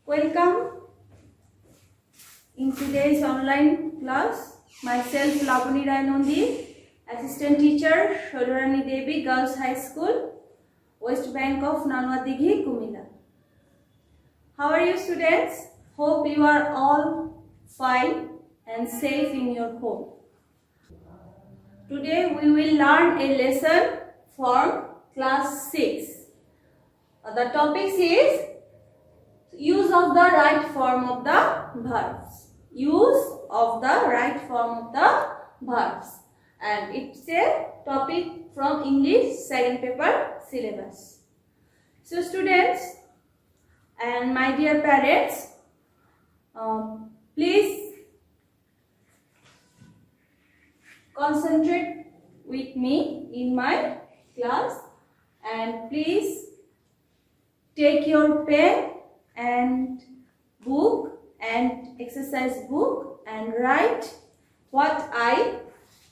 Welcome in today's online class. Myself Lavani Rai Nandi, Assistant Teacher, Sholorani Devi Girls High School, West Bank of Nanwadighi, Kumila. How are you students? Hope you are all fine and safe in your home. Today we will learn a lesson from class 6. The topic is use of the right form of the verbs. Use of the right form of the verbs. And it's a topic from English second paper syllabus. So students and my dear parents, please concentrate with me in my class and please take your pen and book and exercise book and write what I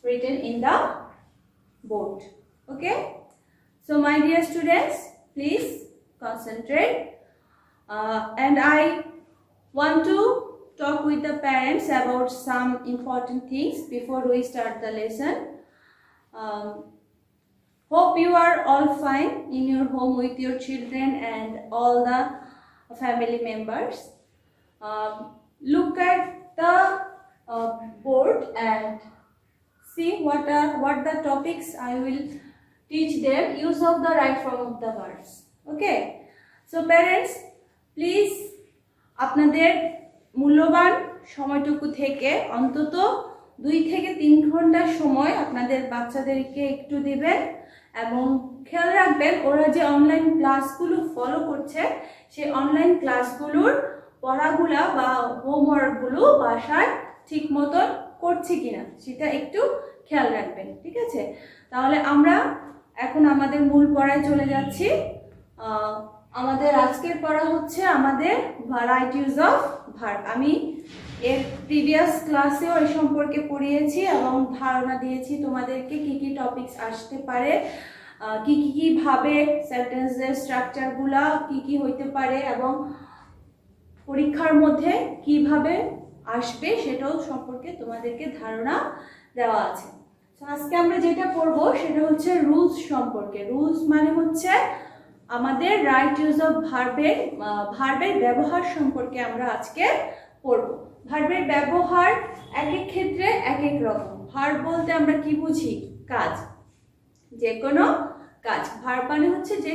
written in the board. Okay, so my dear students, please concentrate and I want to talk with the parents about some important things before we start the lesson. Hope you are all fine in your home with your children and all the family members. Look at the board and see what the topics I will teach them. Use of the right form of the verbs. Okay. So parents, please আপনাদের মূল্যবান সময়টুকু থেকে অন্তত 2 থেকে 3 ঘন্টা সময় আপনাদের বাচ্চাদেরকে একটু দিবেন এবং খেয়াল রাখবেন ওরা যে অনলাইন ক্লাসগুলো ফলো করছে সেই অনলাইন ক্লাসগুলোর পড়াগুলা বা হোমওয়ার্কগুলো বাসায় ঠিকমতো করছে কিনা সেটা একটু খেয়াল রাখবেন, ঠিক আছে? তাহলে আমরা এখন আমাদের মূল পড়ায় চলে যাচ্ছি। আমাদের আজকের পড়া হচ্ছে আমাদের রাইট ইউজ অফ ভার্ব। আমি এর প্রিভিয়াস ক্লাসেও এই সম্পর্কে পড়িয়েছি এবং ধারণা দিয়েছি তোমাদেরকে কি কি টপিকস আসতে পারে, কি ভাবে সেন্টেন্সের স্ট্রাকচারগুলা কি হইতে পারে এবং পরীক্ষার মধ্যে কিভাবে আসবে সেটাও সম্পর্কে তোমাদেরকে ধারণা দেওয়া আছে। তো আজকে আমরা যেটা পড়বো সেটা হচ্ছে রুলস সম্পর্কে। রুলস মানে হচ্ছে আমাদের রাইট ইউজ অফ ভার্বের ব্যবহার সম্পর্কে আমরা আজকে পড়ব। ভার্বের ব্যবহার এক এক ক্ষেত্রে এক এক রকম। ভার্ব বলতে আমরা কি বুঝি? কাজ, যে কোনো কাজ। ভার্ব মানে হচ্ছে যে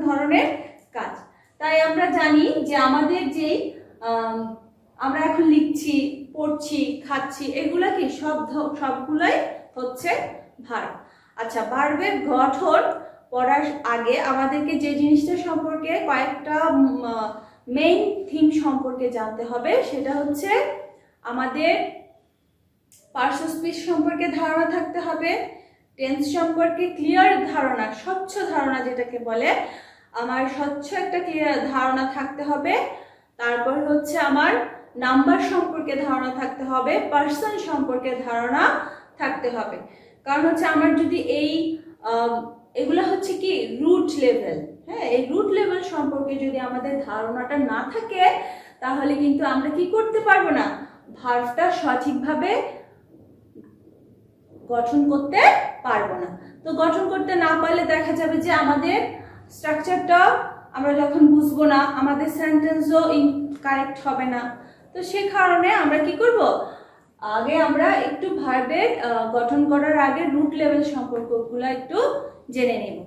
ধরনের কাজ। তাই আমরা জানি যে আমাদের যেই আমরা এখন লিখছি, পড়ছি, খাচ্ছি, এগুলা কি সবগুলাই হচ্ছে ভার্ব। আচ্ছা, ভার্বের গঠন পড়ার আগে আমাদেরকে যে জিনিসটা সম্পর্কে কয়েকটা মেইন থিম সম্পর্কে জানতে হবে সেটা হচ্ছে আমাদের পার্শ্ব স্পিচ সম্পর্কে ধারণা থাকতে হবে, টেন্স সম্পর্কে ক্লিয়ার ধারণা, স্বচ্ছ ধারণা যেটাকে বলে, আমার স্বচ্ছ একটা ক্লিয়ার ধারণা থাকতে হবে। তারপর হচ্ছে আমার নাম্বার সম্পর্কে ধারণা থাকতে হবে, পার্সন সম্পর্কে ধারণা থাকতে হবে। কারণ হচ্ছে আমার যদি এগুলা হচ্ছে কি রুট লেভেল, হ্যাঁ, এই রুট লেভেল সম্পর্কে যদি আমাদের ধারণাটা না থাকে তাহলে কিন্তু আমরা কি করতে পারবো না, ভার্বটা সঠিকভাবে গঠন করতে পারবো না। তো গঠন করতে না পারলে দেখা যাবে যে আমাদের স্ট্রাকচারটা আমরা যখন বুঝবো না, আমাদের সেন্টেন্সও কারেক্ট হবে না। তো সে কারণে আমরা কি করব, আগে আমরা একটু ভার্বের গঠন করার আগে রুট লেভেল সম্পর্কগুলো একটু জেনে নেব।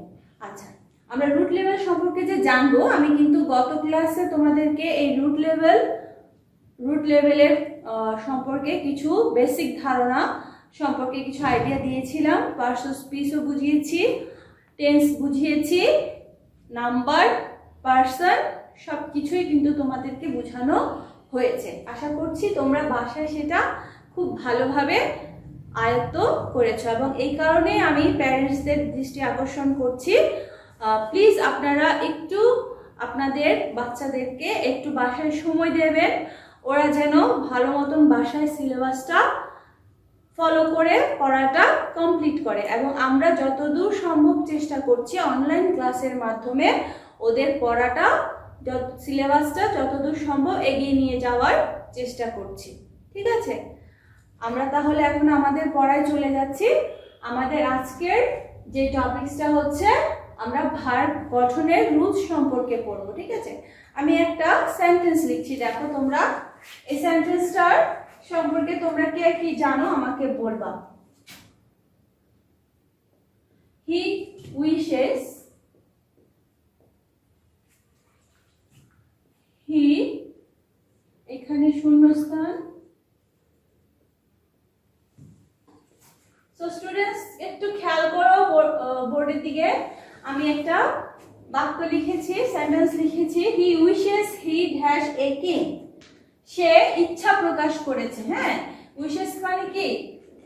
আচ্ছা, আমরা রুট লেভেল সম্পর্কে যে জানবো, আমি কিন্তু গত ক্লাসে তোমাদেরকে এই রুট লেভেলের সম্পর্কে কিছু বেসিক ধারণা সম্পর্কে কিছু আইডিয়া দিয়েছিলাম। পার্শ্ব স্পিচও বুঝিয়েছি, টেন্স বুঝিয়েছি, নাম্বার, পার্সন সব কিছুই কিন্তু তোমাদেরকে বোঝানো হয়েছে। আশা করছি তোমরা বাসায় সেটা খুব ভালোভাবে আয়ত্ত করেছো এবং এই কারণে আমি প্যারেন্টসদের দৃষ্টি আকর্ষণ করছি, প্লিজ আপনারা একটু আপনাদের বাচ্চাদেরকে একটু বাসায় সময় দেবেন, ওরা যেন ভালো মতন বাসায় সিলেবাসটা ফলো করে পড়াটা কমপ্লিট করে এবং আমরা যতদূর সম্ভব চেষ্টা করছি অনলাইন ক্লাসের মাধ্যমে ওদের পড়াটা সিলেবাসটা যতদূর সম্ভব এগিয়ে নিয়ে যাওয়ার চেষ্টা করছি। ঠিক আছে, আমরা তাহলে এখন আমাদের পড়ায় চলে যাচ্ছি। আমাদের আজকের যে টপিকসটা হচ্ছে আমরা ভার্ব গঠনের রুলস সম্পর্কে পড়ব। ঠিক আছে, আমি একটা সেন্টেন্স লিখছি, দেখো তোমরা এই সেন্টেন্সটার সম্পর্কে তোমরা কে কি জানো আমাকে বলবা। হি উইশেস, হি, এখানে শূন্যস্থান। সো স্টুডেন্টস একটু খেয়াল করো বোর্ডের দিকে, আমি একটা বাক্য লিখেছি, সেন্টেন্স লিখেছি। He wishes he dash a king, সে ইচ্ছা প্রকাশ করেছে। হ্যাঁ, উইশেস মানে কি,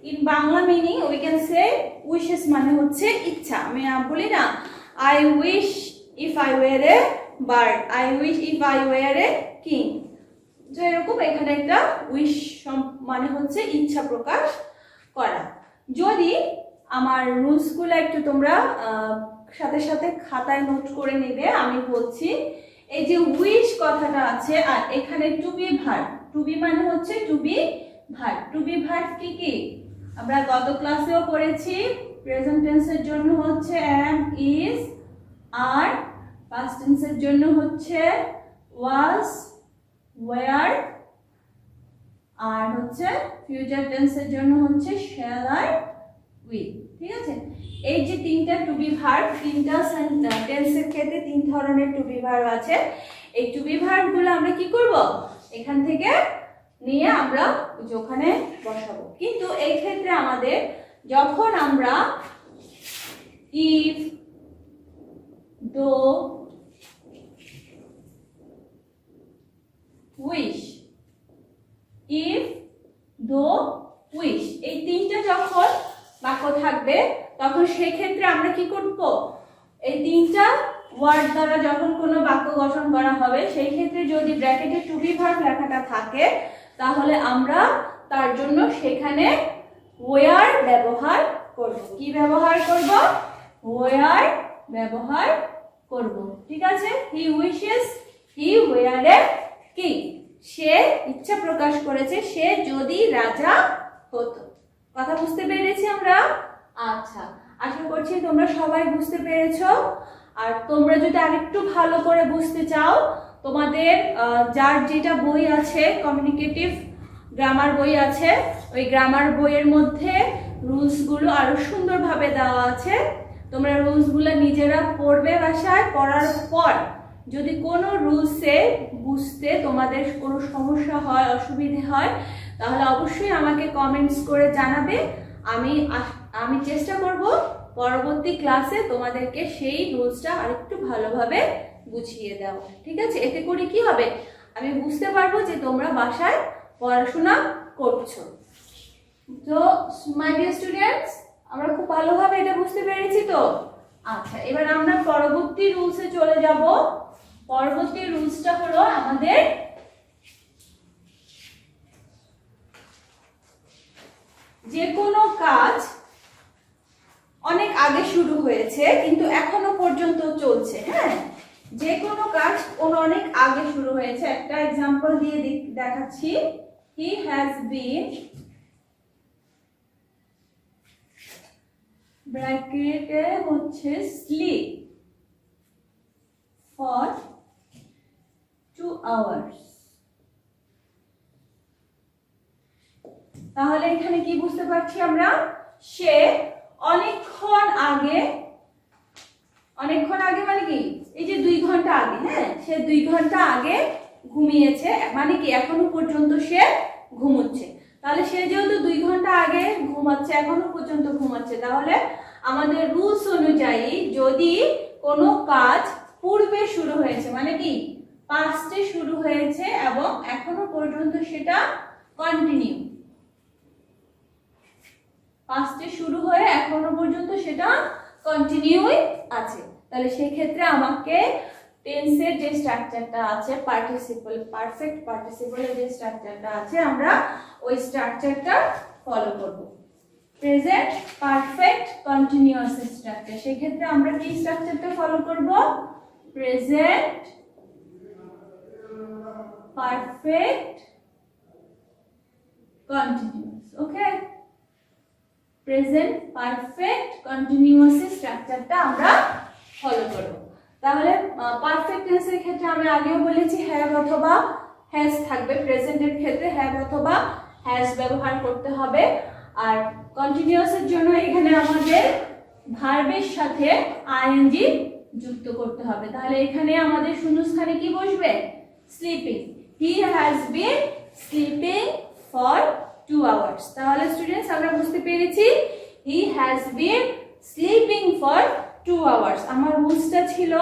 in Bangla meaning we can say wishes মানে হচ্ছে ইচ্ছা। আমি বলি না I wish if I were a bird, I wish if I were a king. তো এরকম এখানে একটা উইশ মানে হচ্ছে ইচ্ছা প্রকাশ করা। যদি আমার রুলসগুলো একটু তোমরা সাথে সাথে খাতায় নোট করে নেবে, আমি বলছি এই যে উইশ কথাটা আছে আর এখানে to be verb, to be মানে হচ্ছে to be verb. To be verb কি কি আমরা গত ক্লাসেও পড়েছি। প্রেজেন্ট টেন্সের জন্য হচ্ছে am, is, are, পাস্ট টেন্সের জন্য হচ্ছে was, were, আর হচ্ছে ফিউচার টেন্সের জন্য হচ্ছে shall, আর will। ঠিক আছে, এই যে তিনটা টু বি ভার্ব, তিনটা টেন্সের ক্ষেত্রে তিন ধরনের টু বি ভার্ব আছে। এই টু বি ভার্ব গুলো আমরা কি করব, এখান থেকে নিয়ে আমরা ওখানে বসাবো। কিন্তু এই ক্ষেত্রে আমাদের যখন আমরা ইফ, দো, উইশ, ইফ, দো, উইশ, এই তিনটা যখন বাক্য থাকবে তখন সেই ক্ষেত্রে আমরা কি করব, এই তিনটা ওয়ার্ড দ্বারা যখন কোনো বাক্য গঠন করা হবে সেই ক্ষেত্রে যদি ব্র্যাকেটে টু বি ভার্ব লেখাটা থাকে তাহলে আমরা তার জন্য সেখানে ওয়ার ব্যবহার করব। কি ব্যবহার করব, ওয়ার ব্যবহার করব। ঠিক আছে, he wishes he were a king, সে ইচ্ছা প্রকাশ করেছে সে যদি রাজা হতো। কথা বুঝতে পেরেছি আমরা? আচ্ছা, আশা করছি তোমরা সবাই বুঝতে পেরেছো। আর তোমরা যদি আরেকটু ভালো করে বুঝতে চাও, তোমাদের যার যেটা বই আছে, কমিউনিকেটিভ গ্রামার বই আছে, ওই গ্রামার বইয়ের মধ্যে রুলসগুলো আরো সুন্দরভাবে দেওয়া আছে। তোমরা রুলসগুলো নিজেরা পড়বে বাসায়, পড়ার পর যদি কোনো রুলসে বুঝতে তোমাদের কোনো সমস্যা হয়, অসুবিধে হয়, তাহলে অবশ্যই আমাকে কমেন্টস করে জানাবে। আমি চেষ্টা করব পরবর্তী ক্লাসে তোমাদেরকে সেই রুলসটা আরেকটু ভালোভাবে বুঝিয়ে দাও। ঠিক আছে, এতে করে কি হবে, আমি বুঝতে পারবো যে তোমরা বাসায় পড়াশোনা করছো। তো মাই ডিয়ার স্টুডেন্টস, আমরা খুব ভালোভাবে এটা বুঝতে পেরেছি তো? আচ্ছা, এবার আমরা পরবর্তী রুলসে চলে যাব। পরবর্তী রুলসটা হলো আমাদের যে কোনো কাজ অনেক আগে শুরু হয়েছে কিন্তু এখনো পর্যন্ত চলছে। হ্যাঁ, যে কোনো কাজ অনেক আগে শুরু হয়েছে। একটা এক্সাম্পল দিয়ে দেখাচ্ছি। হি হ্যাজ বিন, ব্র্যাকেটে হচ্ছে স্লিপ ফর 2 hours। তাহলে এখানে কি বুঝতে পারছি আমরা, সে অনেকক্ষণ আগে মানে কি, এই যে 2 ঘন্টা আগে, হ্যাঁ, সে 2 ঘন্টা আগে ঘুমিয়েছে, মানে কি এখনো পর্যন্ত সে ঘুমোচ্ছে। তাহলে সে যেহেতু 2 ঘন্টা আগে ঘুমাচ্ছে, এখনো পর্যন্ত ঘুমাচ্ছে, তাহলে আমাদের রুলস অনুযায়ী যদি কোনো কাজ পূর্বে শুরু হয়েছে, মানে কি পাস্টে শুরু হয়েছে এবং এখনো পর্যন্ত সেটা কন্টিনিউ, পাস্টে শুরু হয়ে এখনো পর্যন্ত সেটা কন্টিনিউই আছে, তাহলে সেই ক্ষেত্রে আমাকে টেন্সের যে স্ট্রাকচারটা আছে, পার্টিসিপল, পারফেক্ট পার্টিসিপলের যে স্ট্রাকচারটা আছে, আমরা ওই স্ট্রাকচারটা ফলো করব। প্রেজেন্ট পারফেক্ট কন্টিনিউয়াস স্ট্রাকচার, সেই ক্ষেত্রে আমরা কি স্ট্রাকচারটা ফলো করব, present perfect continuous. Okay, present perfect continuous স্ট্রাকচারটা আমরা ফলো করব। তাহলে পারফেক্ট টেন্সের ক্ষেত্রে আমরা আগেও বলেছি হ্যাভ অথবা হ্যাজ থাকবে, প্রেজেন্টের ক্ষেত্রে হ্যাভ অথবা হ্যাজ ব্যবহার করতে হবে। আর কন্টিনিউয়াসের জন্য এখানে আমাদের ভার্বের সাথে আইএনজি যুক্ত করতে হবে। তাহলে এখানে আমাদের শূন্যস্থানে কি বসবে? Sleeping. He has been sleeping for 2 hours। তাহলে স্টুডেন্টস আমরা বুঝতে পেরেছি he has been sleeping for 2 hours। আমার রুলসটা ছিল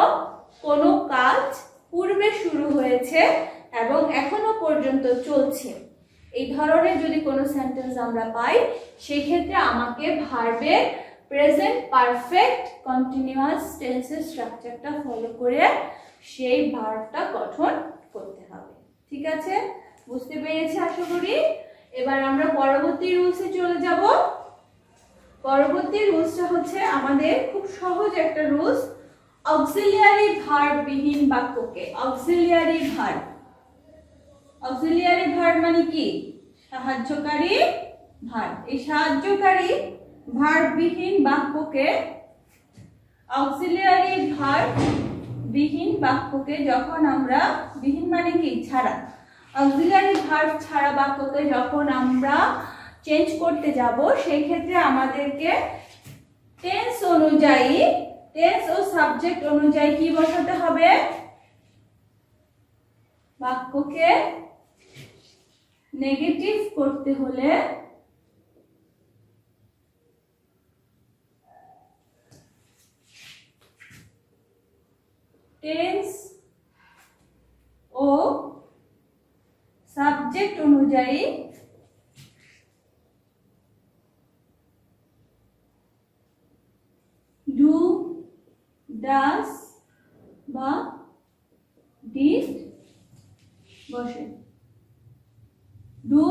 কোনো কাজ পূর্বে শুরু হয়েছে এবং এখনো পর্যন্ত চলছে, এই ধরনের যদি কোনো সেন্টেন্স আমরা পাই সেই ক্ষেত্রে আমাকে ভার্বের প্রেজেন্ট পারফেক্ট কন্টিনিউয়াস টেন্সের স্ট্রাকচারটা ফলো করে সেই ভার্বটা গঠন করতে হবে। ঠিক আছে, বুঝতে পেরেছি আশা করি। এবার আমরা পরবর্তী রুলসে চলে যাব। পরবর্তী রুলসটা হচ্ছে আমাদের খুব সহজ একটা রুলস, অক্সিলিয়ারি ভার্ব বিহীন বাক্যকে। অক্সিলিয়ারি ভার্ব, অক্সিলিয়ারি ভার্ব মানে কি? সাহায্যকারী ভার্ব। এই সাহায্যকারী ভার্ব বিহীন বাক্যকে, অক্সিলিয়ারি ভার্ব বিহীন বাক্যকে যখন আমরা, বিহীন মানে কি? ছাড়া। অক্সিলিয়ারি ভার্ব ছাড়া বাক্যকে যখন আমরা চেঞ্জ করতে যাব সেই ক্ষেত্রে আমাদেরকে টেন্স অনুযায়ী, টেন্স ও সাবজেক্ট অনুযায়ী কি বসাতে হবে? বাক্যকে নেগেটিভ করতে হলে টেন্স ও সাবজেক্ট অনুযায়ী ডু, ডাস বা ডিড বসে। ডু,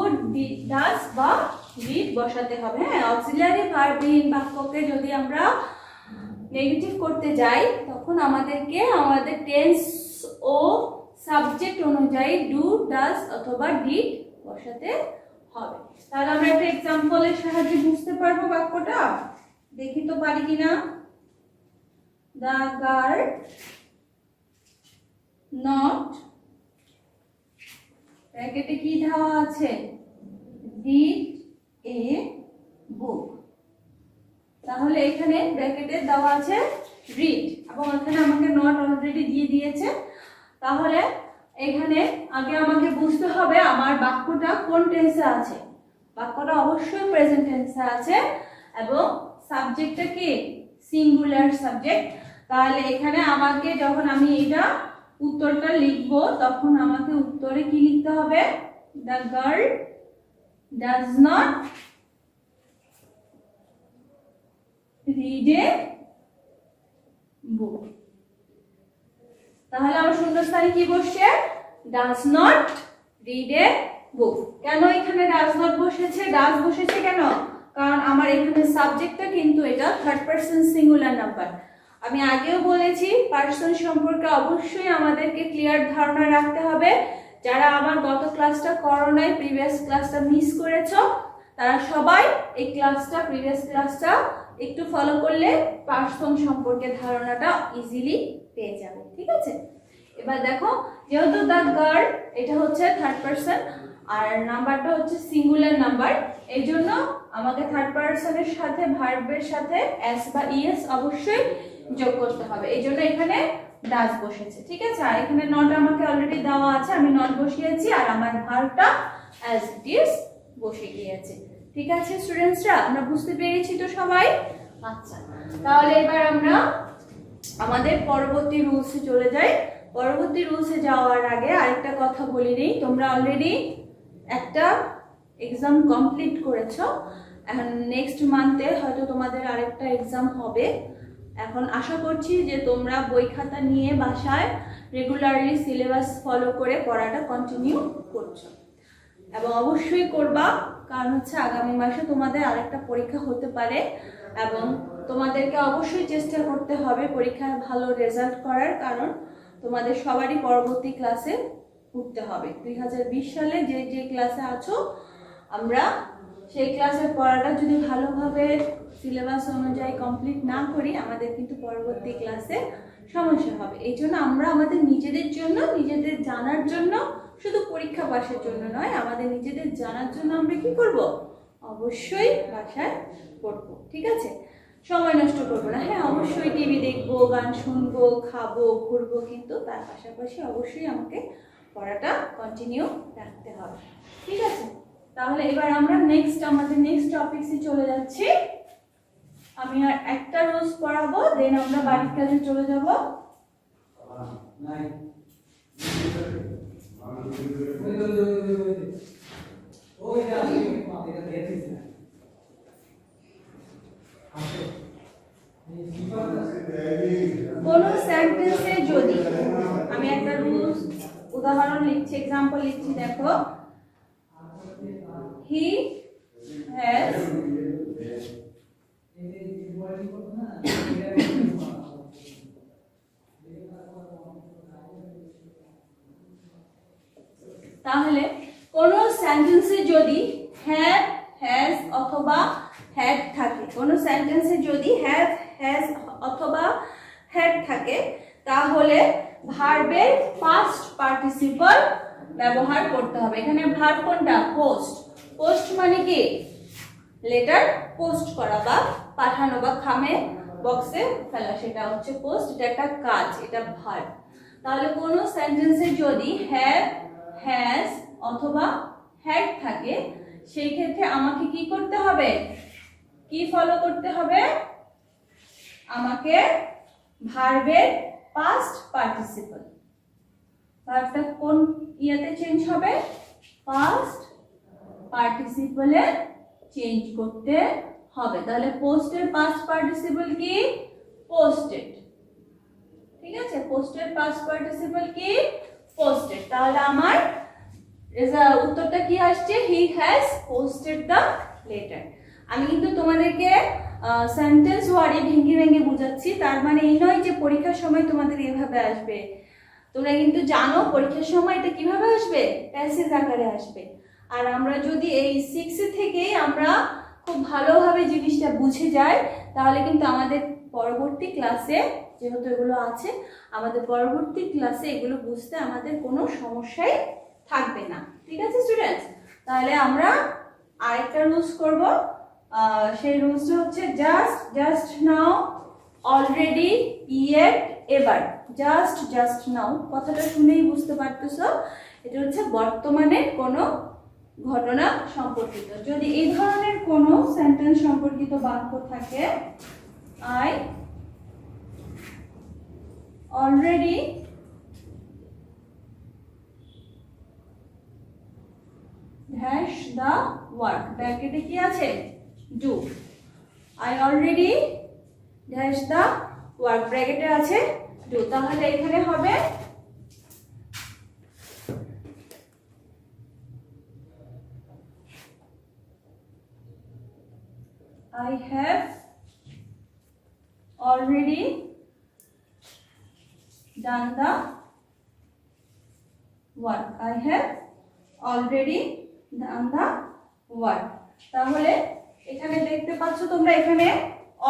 ডাস বা ডিড বসাতে হবে। হ্যাঁ, অক্সিলিয়ারি ভার্বহীন বাক্যকে যদি আমরা নেগেটিভ করতে যাই তখন আমাদেরকে আমাদের টেন্স ও সাবজেক্ট অনুযায়ী ডু, ডাস অথবা ডিড বসাতে হবে। তাহলে আমরা একটা এক্সাম্পলের সাহায্যে বুঝতে পারবো বাক্যটা। দেখি তো পারি কিনা। The girl not, ব্র্যাকেটে কি দেওয়া আছে? read a book। তাহলে এখানে ব্র্যাকেটে দেওয়া আছে read এবং এখানে আমাকে not অলরেডি দিয়ে দিয়েছে। তাহলে এখানে আগে আমাকে বুঝতে হবে আমার বাক্যটা কোন টেন্সে আছে। বাক্যটা অবশ্যই প্রেজেন্ট টেন্সে আছে এবং সাবজেক্টটা কি? Singular subject. তাহলে এখানে আমাকে যখন আমি এটা উত্তরটা লিখবো তখন আমাকে উত্তরে কি লিখতে হবে? The girl does not read a book। তাহলে আমার শূন্যস্থানে কি বসছে? does not read a book। কেন এখানে does not বসেছে? does বসেছে কেন? কারণ আমার এখানে সাবজেক্টটা কিন্তু এটা থার্ড পারসন সিঙ্গুলার নাম্বার। আমি আগেও বলেছি পার্সন সম্পর্কে অবশ্যই আমাদেরকে ক্লিয়ার ধারণা রাখতে হবে। যারা আমার গত ক্লাসটা করো নাই, প্রিভিয়াস ক্লাসটা মিস করেছো, তারা সবাই এই ক্লাসটা, প্রিভিয়াস ক্লাসটা একটু ফলো করলে পার্সন সম্পর্কে ধারণাটা ইজিলি পেয়ে যাবে। ঠিক আছে, এবার দেখো যেহেতু দ্য গার্ল এটা হচ্ছে থার্ড পারসন আর নাম্বারটা হচ্ছে সিঙ্গুলার নাম্বার, এই জন্য আমাকে থার্ড পারসনের সাথে ভার্বের সাথে এস বা ইএস অবশ্যই যোগ করতে হবে। এই জন্য এখানে ডাজ বসেছে। ঠিক আছে, আর এখানে নট আমাকে অলরেডি দেওয়া আছে, আমি নট বসিয়েছি আর আমার ভার্বটা অ্যাজ ইট ইজ বসে গিয়েছে। ঠিক আছে স্টুডেন্টসরা, আমরা বুঝতে পেরেছি তো সবাই? আচ্ছা, তাহলে এবার আমরা আমাদের পরবর্তী রুলসে চলে যাই। পরবর্তী রুলসে যাওয়ার আগে আরেকটা কথা বলি নেই, তোমরা অলরেডি একটা এক্সাম কমপ্লিট করেছো, এখন নেক্সট মান্থে হয়তো তোমাদের আরেকটা এক্সাম হবে। এখন আশা করছি যে তোমরা বই খাতা নিয়ে বাসায় রেগুলারলি সিলেবাস ফলো করে পড়াটা কন্টিনিউ করছো এবং অবশ্যই করবা, কারণ হচ্ছে আগামী মাসে তোমাদের আরেকটা পরীক্ষা হতে পারে এবং তোমাদেরকে অবশ্যই চেষ্টা করতে হবে পরীক্ষায় ভালো রেজাল্ট করার, কারণ তোমাদের সবারই পরবর্তী ক্লাসে উঠতে হবে। 2020 সালে যে যে ক্লাসে আছো আমরা সেই ক্লাসের পড়াটা যদি ভালোভাবে সিলেবাস অনুযায়ী কমপ্লিট না করি আমাদের কিন্তু পরবর্তী ক্লাসে সমস্যা হবে। এই জন্য আমরা আমাদের নিজেদের জন্য, নিজেদের জানার জন্য, শুধু পরীক্ষা পাসের জন্য নয়, আমাদের নিজেদের জানার জন্য আমরা কি করব, অবশ্যই বাসায় পড়বো। ঠিক আছে, সময় নষ্ট করবো না। হ্যাঁ, অবশ্যই টিভি দেখবো, গান শুনবো, খাবো, ঘুরবো, কিন্তু তার পাশাপাশি অবশ্যই আমাকে পড়াটা কন্টিনিউ রাখতে হবে। ঠিক আছে, তাহলে এবার আমরা আমাদের নেক্সট টপিকসে চলে যাচ্ছি। আমি আর একটা রোজ পড়াবো, দেন আমরা বাড়ির কাজে চলে যাব। কোন সেন্টেন্সে যদি, আমি একটা রুলস উদাহরণ লিখছি, এক্সাম্পল লিখছি, দেখো, হি হ্যাজ তাহলে কোন সেন্টেন্সে যদি হ্যাভ, হ্যাজ অথবা হ্যাড থাকে, কোন সেন্টেন্সে যদি হ্যাভ, হ্যাজ অথবা হ্যাড থাকে, তাহলে ভার্বের পাস্ট পার্টিসিপল ব্যবহার করতে হবে। এখানে ভার্ব কোনটা? পোস্ট। পোস্ট মানে কি? লেটার পোস্ট করা বা পাঠানো বা খামে বক্সে ফেলা, সেটা হচ্ছে পোস্ট। এটা একটা কাজ, এটা ভার্ব। তাহলে কোন সেন্টেন্সে যদি হ্যাভ, হ্যাজ অথবা হ্যাড থাকে, সেই ক্ষেত্রে আমাকে কি করতে হবে, কি ফলো করতে হবে? আমাকে ভার্বের পাস্ট পার্টিসিপল, ভার্বটা কোন ইয়াতে চেঞ্জ হবে? পাস্ট পার্টিসিপলে চেঞ্জ করতে হবে। তাহলে পোস্টের পাস্ট পার্টিসিপল কি? পোস্টেড। ঠিক আছে, পোস্টের পাস্ট পার্টিসিপল কি? পোস্টেড। তাহলে আমার উত্তরটা কি আসছে? He has posted the letter. আমি কিন্তু তোমাদেরকে সেন্টেন্স ওয়ার্ডে ভেঙে ভেঙে বুঝাচ্ছি, তার মানে এই নয় যে পরীক্ষার সময় তোমাদের এভাবে আসবে। তোমরা কিন্তু জানো পরীক্ষার সময় এটা কিভাবে আসবে, প্যাসেজ আকারে আসবে। আর আমরা যদি এই 6 থেকেই আমরা খুব ভালোভাবে জিনিসটা বুঝে যাই, তাহলে কিন্তু আমাদের পরবর্তী ক্লাসে, যেহেতু এগুলো আছে, আমাদের পরবর্তী ক্লাসে এগুলো বুঝতে আমাদের কোনো সমস্যাই থাকবে না। ঠিক আছে স্টুডেন্টস, তাহলে আমরা আরেকটা রুলস করব। সেই রুলসটা হচ্ছে জাস্ট নাও, অলরেডি, ইয়েট, এবার। জাস্ট নাও কথাটা শুনেই বুঝতে পারতেছো এটা হচ্ছে বর্তমানে কোনো ঘটনা সম্পর্কিত। যদি এই ধরনের কোনো সেন্টেন্স সম্পর্কিত বাক্য থাকে, I already dash the work, ব্র্যাকেটে কি আছে? Do. I already dash the work, ব্র্যাকেটে আছে ডু। তাহলে এখানে হবে I have already done the work. I have already done the work. তাহলে এখানে দেখতে পাচ্ছ তোমরা, এখানে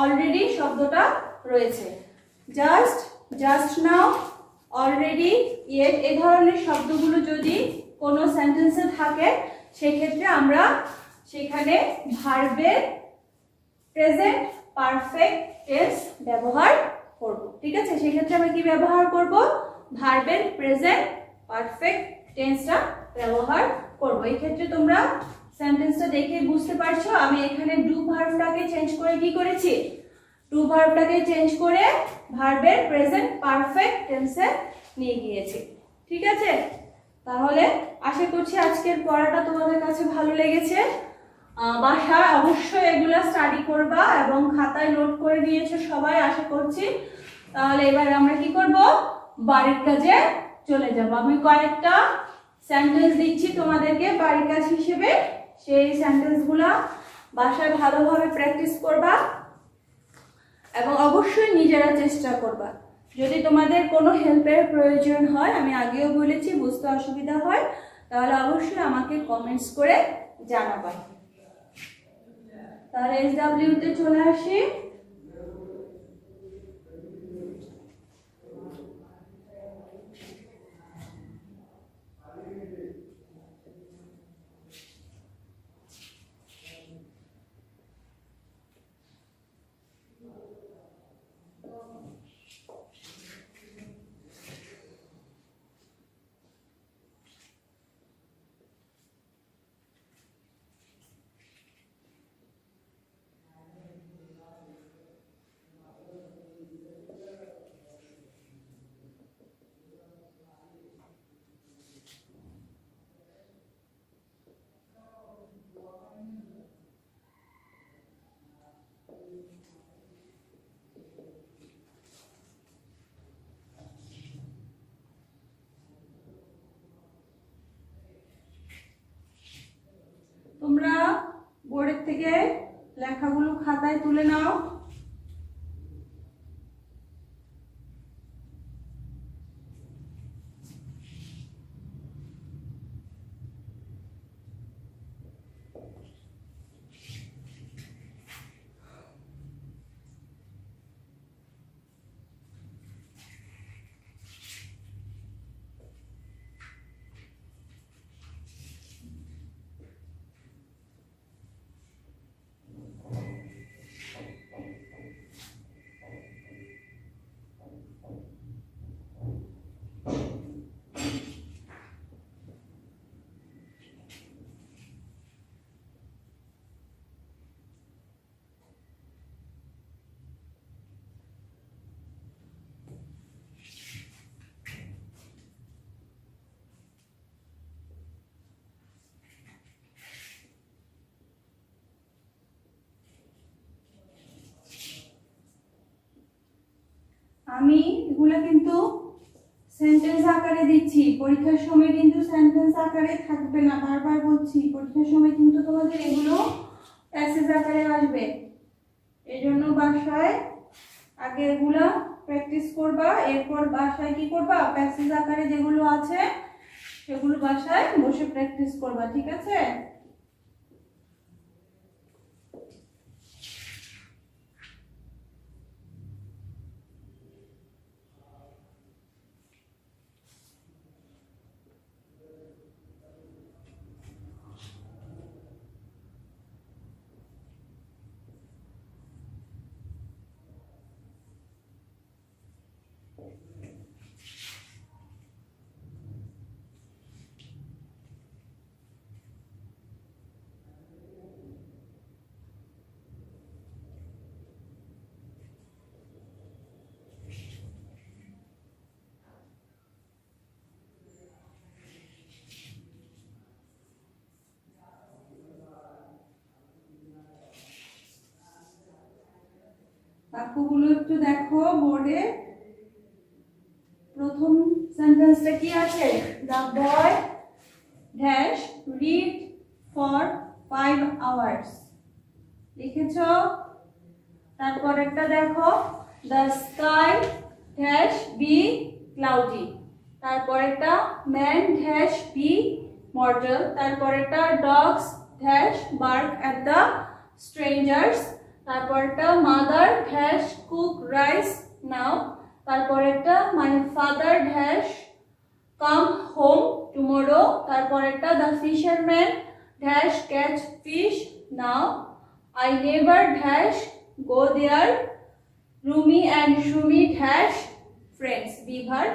অলরেডি শব্দটা রয়েছে। জাস্ট নাও, অলরেডি, ইয়েট, এই ধরনের শব্দগুলো যদি কোনো সেন্টেন্সে থাকে, সেক্ষেত্রে আমরা সেখানে ভার্বের প্রেজেন্ট পারফেক্ট টেন্স ব্যবহার করব। ঠিক আছে, সেক্ষেত্রে আমরা কি ব্যবহার করব? ভার্বের প্রেজেন্ট পারফেক্ট টেন্সটা ব্যবহার করব। এই ক্ষেত্রে তোমরা সেন্টেন্সটা দেখে বুঝতে পারছো, আমি এখানে ডু ভার্বটাকে চেঞ্জ করে কি করেছি? ডু ভার্বটাকে চেঞ্জ করে ভার্বের প্রেজেন্ট পারফেক্ট টেন্সে নিয়ে গিয়েছি। ঠিক আছে, তাহলে আশা করছি আজকের পড়াটা তোমাদের কাছে ভালো লেগেছে। বাসায় অবশ্যই এগুলা স্টাডি করবা এবং খাতায় নোট করে নিয়েছো সবাই, আশা করছি। তাহলে এবার আমরা কি করব? বাড়ির কাজে চলে যাব। আমি কয়েকটা সেন্টেন্স দিচ্ছি তোমাদেরকে বাড়ির কাজ হিসেবে, সেই সেন্টেন্সগুলো বাসায় ভালোভাবে প্র্যাকটিস করবা এবং অবশ্যই নিজেরা চেষ্টা করবা। যদি তোমাদের কোনো হেল্পের প্রয়োজন হয়, আমি আগেও বলেছি, বুঝতে অসুবিধা হয়, তাহলে অবশ্যই আমাকে কমেন্টস করে জানাবা। তাহলে SW তে চলে আসি। তোমরা বোর্ডের থেকে লেখাগুলো খাতায় তুলে নাও। আমি এগুলা কিন্তু সেন্টেন্স আকারে দিচ্ছি, পরীক্ষার সময় কিন্তু সেন্টেন্স আকারে থাকবে না, বারবার বলছি, পরীক্ষার সময় কিন্তু তোমাদের এগুলো প্যাসেজ আকারে আসবে। এই জন্য বাসায় আগে এগুলা প্র্যাকটিস করবা, এরপর বাসায় কি করবা, প্যাসেজ আকারে যেগুলো আছে সেগুলো বাসায় বসে প্র্যাকটিস করবা, ঠিক আছে? বাক্যগুলো একটু দেখো বোর্ডে। প্রথম সেন্টেন্সটা কি আছে? The boy dash read for 5 hours, লিখেছো? তারপর একটা দেখো, the sky dash be cloudy, তারপর একটা ম্যান ড্যাশ বি মর্টাল, তারপর একটা dogs dash bark at the strangers, তারপর একটা mother dash cook rice now, তারপর একটা my father dash come home tomorrow, তারপর একটা the fisherman dash catch fish now, I never dash go there, Rumi and Sumi dash friends বিভার,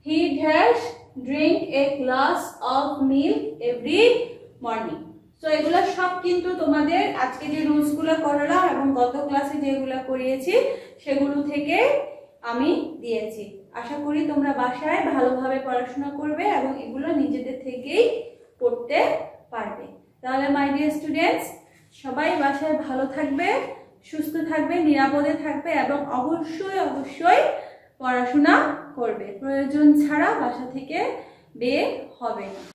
he dash drink a glass of milk every morning. So এগুলো সব কিন্তু তোমাদের আজকে যে রুলসগুলো করলাম এবং গত ক্লাসে যেগুলো করিয়েছি সেগুলো থেকে আমি দিয়েছি। আশা করি তোমরা বাসায় ভালোভাবে পড়াশোনা করবে এবং এগুলো নিজেদের থেকেই পড়তে পারবে। তাহলে মাই ডিয়ার স্টুডেন্টস, সবাই বাসায় ভালো থাকবে, সুস্থ থাকবে, নিরাপদে থাকবে এবং অবশ্যই অবশ্যই পড়াশোনা করবে। প্রয়োজন ছাড়া বাসা থেকে বের হবে না।